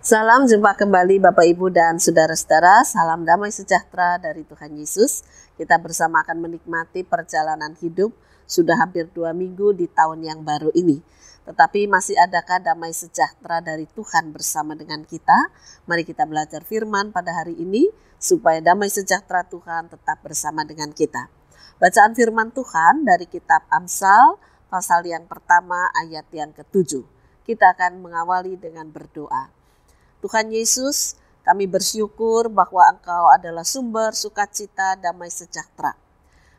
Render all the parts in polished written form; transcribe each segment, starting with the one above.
Salam jumpa kembali Bapak Ibu dan saudara-saudara, salam damai sejahtera dari Tuhan Yesus. Kita bersama akan menikmati perjalanan hidup sudah hampir 2 minggu di tahun yang baru ini. Tetapi masih adakah damai sejahtera dari Tuhan bersama dengan kita? Mari kita belajar firman pada hari ini supaya damai sejahtera Tuhan tetap bersama dengan kita. Bacaan firman Tuhan dari kitab Amsal pasal yang pertama ayat yang ke-7. Kita akan mengawali dengan berdoa. Tuhan Yesus, kami bersyukur bahwa Engkau adalah sumber sukacita damai sejahtera.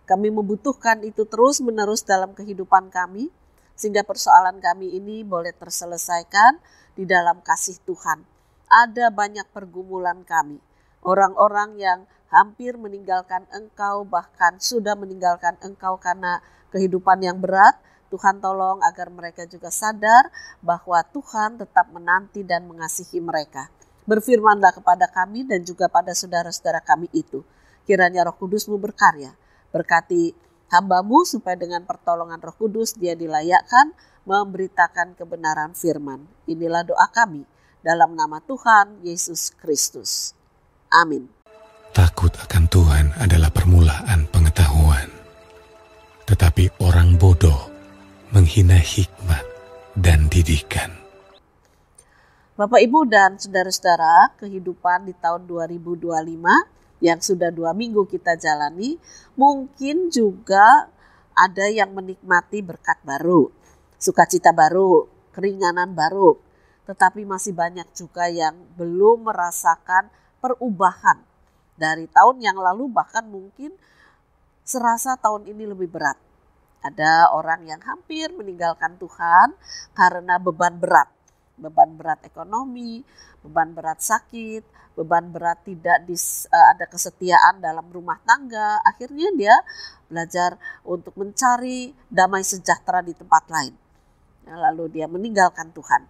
Kami membutuhkan itu terus-menerus dalam kehidupan kami, sehingga persoalan kami ini boleh terselesaikan di dalam kasih Tuhan. Ada banyak pergumulan kami, orang-orang yang hampir meninggalkan Engkau, bahkan sudah meninggalkan Engkau karena kehidupan yang berat. Tuhan tolong agar mereka juga sadar bahwa Tuhan tetap menanti dan mengasihi mereka. Berfirmanlah kepada kami dan juga pada saudara-saudara kami itu. Kiranya Roh Kudus-Mu berkarya. Berkati hamba-Mu supaya dengan pertolongan Roh Kudus dia dilayakkan memberitakan kebenaran firman. Inilah doa kami dalam nama Tuhan Yesus Kristus. Amin. Takut akan Tuhan adalah permulaan pengetahuan. Tetapi orang bodoh menghina hikmat dan didikan. Bapak Ibu dan saudara-saudara, kehidupan di tahun 2025 yang sudah 2 minggu kita jalani, mungkin juga ada yang menikmati berkat baru, sukacita baru, keringanan baru. Tetapi masih banyak juga yang belum merasakan perubahan dari tahun yang lalu, bahkan mungkin serasa tahun ini lebih berat. Ada orang yang hampir meninggalkan Tuhan karena beban berat ekonomi, beban berat sakit, beban berat tidak ada kesetiaan dalam rumah tangga. Akhirnya dia belajar untuk mencari damai sejahtera di tempat lain. Lalu dia meninggalkan Tuhan.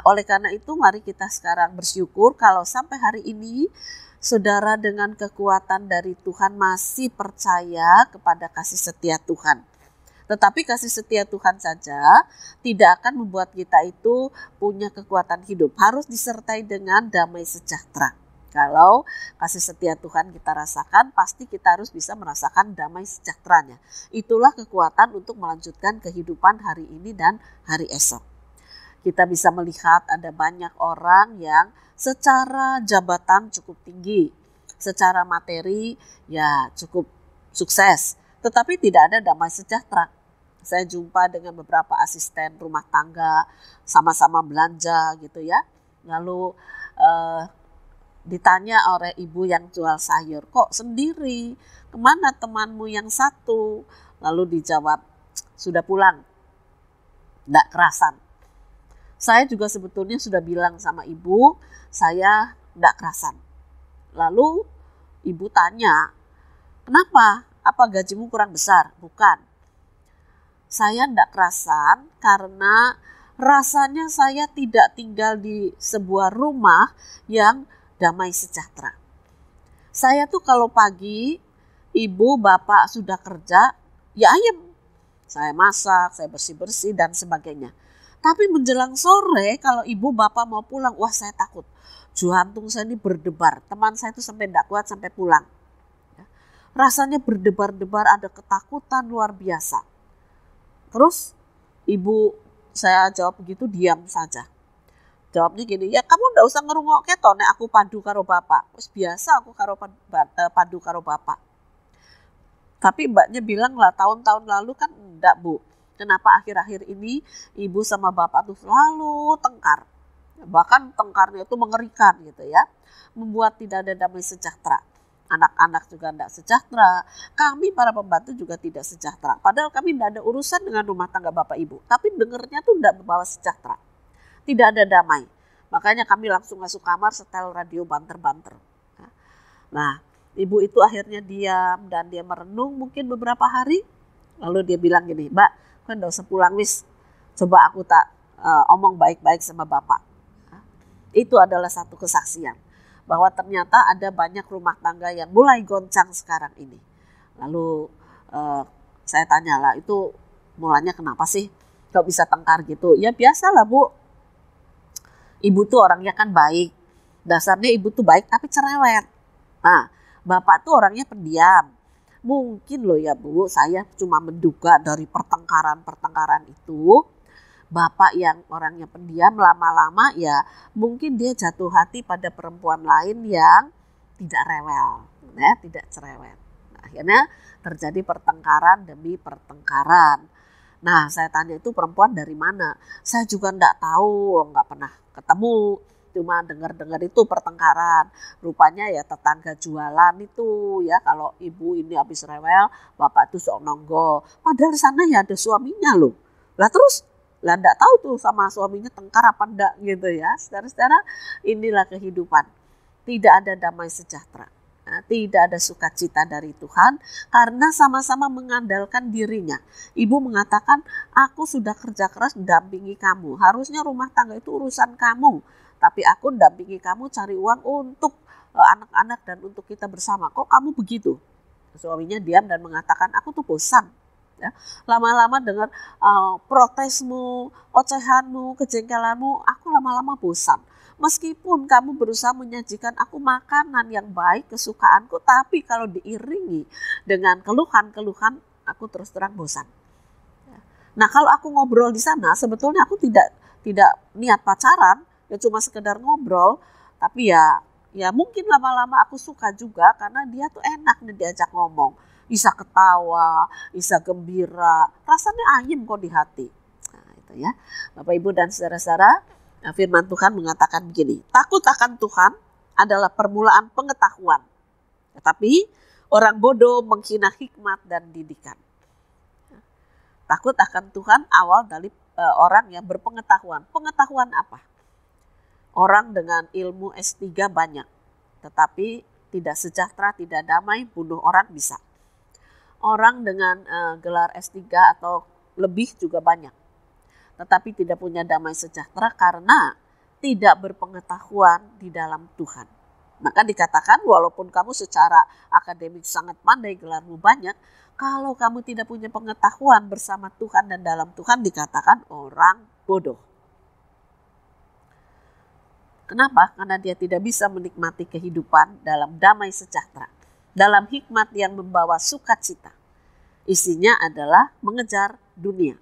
Oleh karena itu mari kita sekarang bersyukur kalau sampai hari ini saudara dengan kekuatan dari Tuhan masih percaya kepada kasih setia Tuhan. Tetapi kasih setia Tuhan saja tidak akan membuat kita itu punya kekuatan hidup. Harus disertai dengan damai sejahtera. Kalau kasih setia Tuhan kita rasakan, pasti kita harus bisa merasakan damai sejahteranya. Itulah kekuatan untuk melanjutkan kehidupan hari ini dan hari esok. Kita bisa melihat ada banyak orang yang secara jabatan cukup tinggi, secara materi ya cukup sukses, tetapi tidak ada damai sejahtera. Saya jumpa dengan beberapa asisten rumah tangga, sama-sama belanja gitu ya. Lalu ditanya oleh ibu yang jual sayur, kok sendiri? Kemana temanmu yang satu? Lalu dijawab, sudah pulang, tidak kerasan. Saya juga sebetulnya sudah bilang sama ibu, saya tidak kerasan. Lalu ibu tanya, kenapa? Apa gajimu kurang besar? Bukan. Saya tidak kerasan karena rasanya saya tidak tinggal di sebuah rumah yang damai sejahtera. Saya tuh kalau pagi ibu bapak sudah kerja, ya ayem. Saya masak, saya bersih-bersih dan sebagainya. Tapi menjelang sore kalau ibu bapak mau pulang, wah saya takut. Jantung saya ini berdebar. Teman saya itu sampai tidak kuat sampai pulang. Rasanya berdebar-debar, ada ketakutan luar biasa. Terus ibu saya jawab begitu diam saja. Jawabnya gini, ya kamu tidak usah ngerungok keto, nek aku padu karo bapak. Terus biasa aku padu karo bapak. Tapi mbaknya bilang lah tahun-tahun lalu kan enggak bu. Kenapa akhir-akhir ini ibu sama bapak tuh selalu tengkar. Bahkan tengkarnya itu mengerikan gitu ya. Membuat tidak ada damai sejahtera. Anak-anak juga tidak sejahtera. Kami para pembantu juga tidak sejahtera. Padahal kami tidak ada urusan dengan rumah tangga bapak ibu. Tapi dengernya tuh tidak membawa sejahtera. Tidak ada damai. Makanya kami langsung masuk kamar setel radio banter-banter. Nah, ibu itu akhirnya diam dan dia merenung mungkin beberapa hari. Lalu dia bilang gini, Mbak, kan tidak usah pulang wis. Coba aku omong baik-baik sama bapak. Itu adalah satu kesaksian. Bahwa ternyata ada banyak rumah tangga yang mulai goncang sekarang ini. Lalu saya tanyalah, itu mulanya kenapa sih kok bisa tengkar gitu? Ya biasalah bu, Ibu tuh orangnya kan baik. Dasarnya ibu tuh baik tapi cerewet. Nah, bapak tuh orangnya pendiam. Mungkin loh ya Bu, saya cuma menduga dari pertengkaran-pertengkaran itu, bapak yang orangnya pendiam lama-lama ya mungkin dia jatuh hati pada perempuan lain yang tidak rewel, ya, tidak cerewet. Nah, akhirnya terjadi pertengkaran demi pertengkaran. Nah, saya tanya itu perempuan dari mana? Saya juga enggak tahu, enggak pernah ketemu. Cuma dengar-dengar itu pertengkaran. Rupanya ya tetangga jualan itu ya, kalau ibu ini habis rewel, bapak itu sok nonggo. Padahal di sana ya ada suaminya loh. Lah terus, lah enggak tahu tuh sama suaminya tengkar apa enggak gitu ya. Saudara-saudara, inilah kehidupan. Tidak ada damai sejahtera. Nah, tidak ada sukacita dari Tuhan karena sama-sama mengandalkan dirinya. Ibu mengatakan, aku sudah kerja keras mendampingi kamu. Harusnya rumah tangga itu urusan kamu. Tapi aku mendampingi kamu cari uang untuk anak-anak dan untuk kita bersama. Kok kamu begitu? Suaminya diam dan mengatakan, aku tuh bosan. Ya. Lama-lama dengar protesmu, ocehanmu, kejengkelanmu, aku lama-lama bosan. Meskipun kamu berusaha menyajikan aku makanan yang baik kesukaanku, tapi kalau diiringi dengan keluhan-keluhan, aku terus terang bosan. Nah, kalau aku ngobrol di sana, sebetulnya aku tidak niat pacaran, ya cuma sekedar ngobrol, tapi ya mungkin lama-lama aku suka juga karena dia tuh enak nih diajak ngomong, bisa ketawa, bisa gembira, rasanya ayem kok di hati. Nah, itu ya, Bapak Ibu dan saudara-saudara. Nah, firman Tuhan mengatakan begini, takut akan Tuhan adalah permulaan pengetahuan. Tetapi orang bodoh menghina hikmat dan didikan. Takut akan Tuhan awal dari orang yang berpengetahuan. Pengetahuan apa? Orang dengan ilmu S3 banyak, tetapi tidak sejahtera, tidak damai, bunuh orang bisa. Orang dengan gelar S3 atau lebih juga banyak, tetapi tidak punya damai sejahtera karena tidak berpengetahuan di dalam Tuhan. Maka dikatakan walaupun kamu secara akademik sangat pandai, gelarmu banyak, kalau kamu tidak punya pengetahuan bersama Tuhan dan dalam Tuhan dikatakan orang bodoh. Kenapa? Karena dia tidak bisa menikmati kehidupan dalam damai sejahtera, dalam hikmat yang membawa sukacita. Isinya adalah mengejar dunia.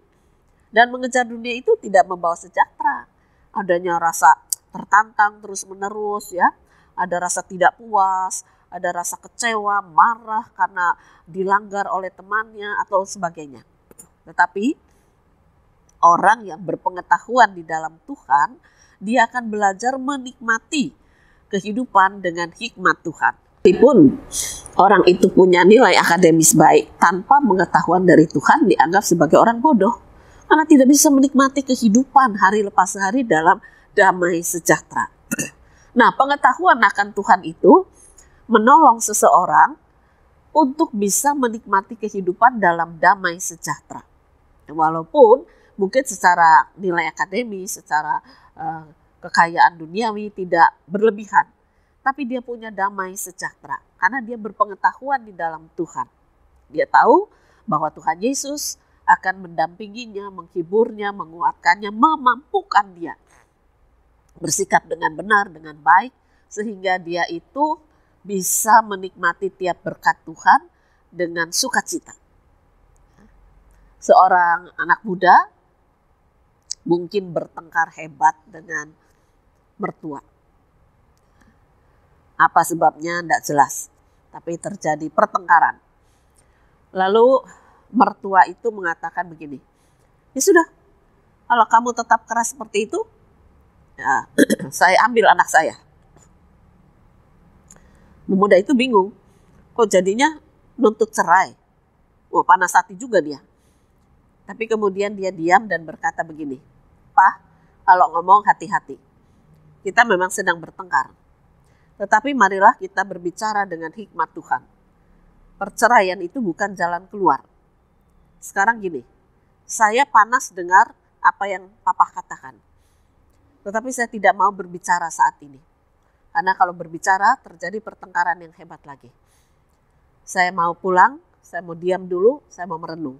Dan mengejar dunia itu tidak membawa sejahtera. Adanya rasa tertantang terus-menerus ya. Ada rasa tidak puas, ada rasa kecewa, marah karena dilanggar oleh temannya atau sebagainya. Tetapi orang yang berpengetahuan di dalam Tuhan, dia akan belajar menikmati kehidupan dengan hikmat Tuhan. Meskipun orang itu punya nilai akademis baik, tanpa pengetahuan dari Tuhan dianggap sebagai orang bodoh. Karena tidak bisa menikmati kehidupan hari lepas hari dalam damai sejahtera. Nah, pengetahuan akan Tuhan itu menolong seseorang untuk bisa menikmati kehidupan dalam damai sejahtera. Walaupun mungkin secara nilai akademis, secara kekayaan duniawi tidak berlebihan. Tapi dia punya damai sejahtera karena dia berpengetahuan di dalam Tuhan. Dia tahu bahwa Tuhan Yesus akan mendampinginya, menghiburnya, menguatkannya, memampukan dia bersikap dengan benar, dengan baik, sehingga dia itu bisa menikmati tiap berkat Tuhan dengan sukacita. Seorang anak muda mungkin bertengkar hebat dengan mertua. Apa sebabnya tidak jelas, tapi terjadi pertengkaran. Lalu mertua itu mengatakan begini, ya sudah, kalau kamu tetap keras seperti itu, ya, saya ambil anak saya. Pemuda itu bingung, kok jadinya nuntut cerai. Oh, panas hati juga dia. Tapi kemudian dia diam dan berkata begini, Pak, kalau ngomong hati-hati. Kita memang sedang bertengkar. Tetapi marilah kita berbicara dengan hikmat Tuhan. Perceraian itu bukan jalan keluar. Sekarang gini, saya panas dengar apa yang Papa katakan. Tetapi saya tidak mau berbicara saat ini. Karena kalau berbicara terjadi pertengkaran yang hebat lagi. Saya mau pulang, saya mau diam dulu, saya mau merenung.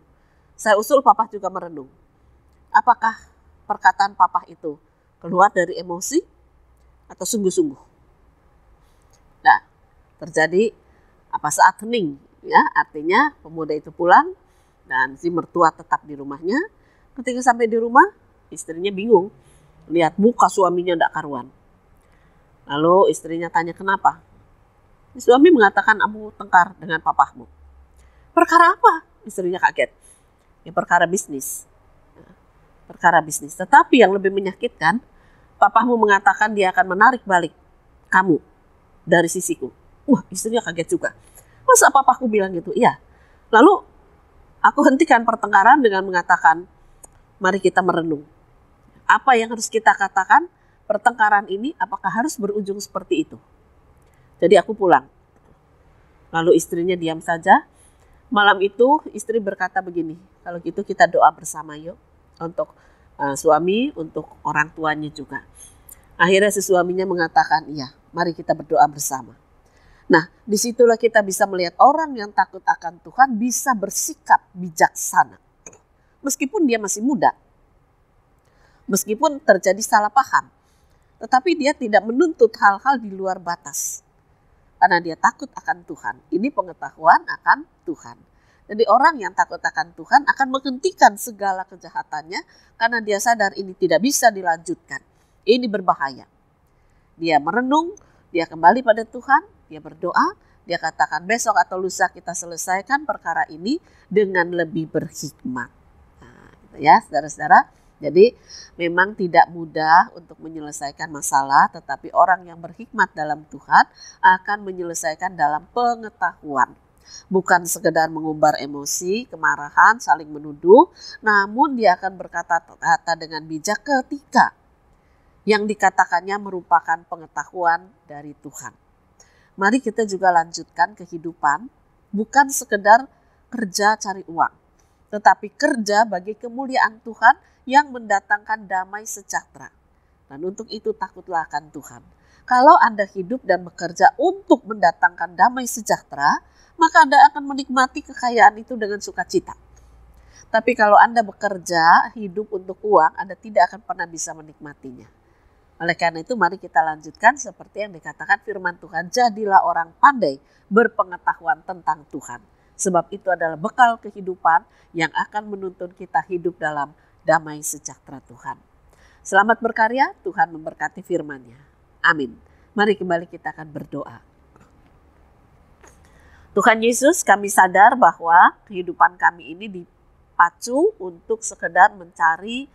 Saya usul Papa juga merenung. Apakah perkataan Papa itu keluar dari emosi atau sungguh-sungguh. Nah, terjadi saat hening, ya, artinya pemuda itu pulang dan si mertua tetap di rumahnya. Ketika sampai di rumah, istrinya bingung, lihat muka suaminya tidak karuan. Lalu istrinya tanya kenapa? Suami mengatakan, kamu tengkar dengan papahmu. Perkara apa? Istrinya kaget. Ya, perkara bisnis. Perkara bisnis. Tetapi yang lebih menyakitkan, papahmu mengatakan dia akan menarik balik kamu dari sisiku. Wah, istrinya kaget juga. Masa papahku bilang gitu? Iya. Lalu aku hentikan pertengkaran dengan mengatakan, mari kita merenung. Apa yang harus kita katakan? Pertengkaran ini apakah harus berujung seperti itu? Jadi aku pulang. Lalu istrinya diam saja. Malam itu istri berkata begini, kalau gitu kita doa bersama yuk. Untuk suami, untuk orang tuanya juga. Akhirnya si suaminya mengatakan, iya, mari kita berdoa bersama. Nah, disitulah kita bisa melihat orang yang takut akan Tuhan bisa bersikap bijaksana. Meskipun dia masih muda. Meskipun terjadi salah paham. Tetapi dia tidak menuntut hal-hal di luar batas. Karena dia takut akan Tuhan. Ini pengetahuan akan Tuhan. Jadi orang yang takut akan Tuhan akan menghentikan segala kejahatannya. Karena dia sadar ini tidak bisa dilanjutkan. Ini berbahaya. Dia merenung, dia kembali pada Tuhan, dia berdoa, dia katakan besok atau lusa kita selesaikan perkara ini dengan lebih berhikmat. Nah, gitu ya saudara-saudara. Jadi memang tidak mudah untuk menyelesaikan masalah, tetapi orang yang berhikmat dalam Tuhan akan menyelesaikan dalam pengetahuan. Bukan sekedar mengumbar emosi, kemarahan, saling menuduh, namun dia akan berkata-kata dengan bijak ketika yang dikatakannya merupakan pengetahuan dari Tuhan. Mari kita juga lanjutkan kehidupan, bukan sekedar kerja cari uang, tetapi kerja bagi kemuliaan Tuhan yang mendatangkan damai sejahtera. Dan untuk itu takutlah akan Tuhan. Kalau Anda hidup dan bekerja untuk mendatangkan damai sejahtera, maka Anda akan menikmati kekayaan itu dengan sukacita. Tapi kalau Anda bekerja, hidup untuk uang, Anda tidak akan pernah bisa menikmatinya. Oleh karena itu mari kita lanjutkan seperti yang dikatakan firman Tuhan, jadilah orang pandai berpengetahuan tentang Tuhan. Sebab itu adalah bekal kehidupan yang akan menuntun kita hidup dalam damai sejahtera Tuhan. Selamat berkarya, Tuhan memberkati firman-Nya. Amin. Mari kembali kita akan berdoa. Tuhan Yesus, kami sadar bahwa kehidupan kami ini dipacu untuk sekedar mencari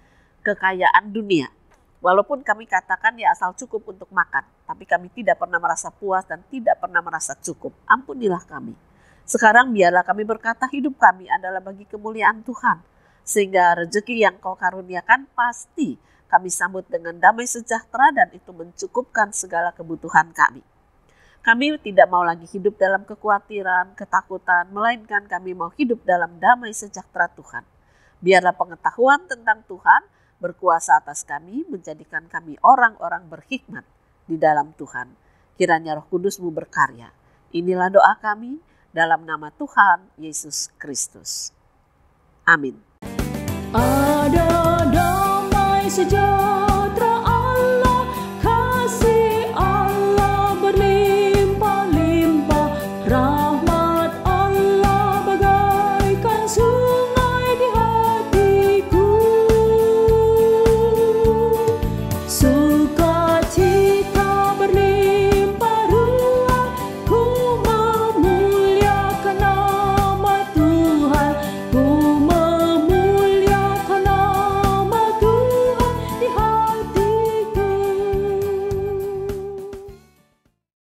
kekayaan dunia. Walaupun kami katakan ya asal cukup untuk makan, tapi kami tidak pernah merasa puas dan tidak pernah merasa cukup. Ampunilah kami. Sekarang biarlah kami berkata hidup kami adalah bagi kemuliaan Tuhan. Sehingga rezeki yang Kau karuniakan pasti kami sambut dengan damai sejahtera dan itu mencukupkan segala kebutuhan kami. Kami tidak mau lagi hidup dalam kekhawatiran, ketakutan, melainkan kami mau hidup dalam damai sejahtera Tuhan. Biarlah pengetahuan tentang Tuhan berkuasa atas kami, menjadikan kami orang-orang berhikmat di dalam Tuhan. Kiranya Roh Kudus-Mu berkarya. Inilah doa kami dalam nama Tuhan Yesus Kristus. Amin. Ada damai sejahtera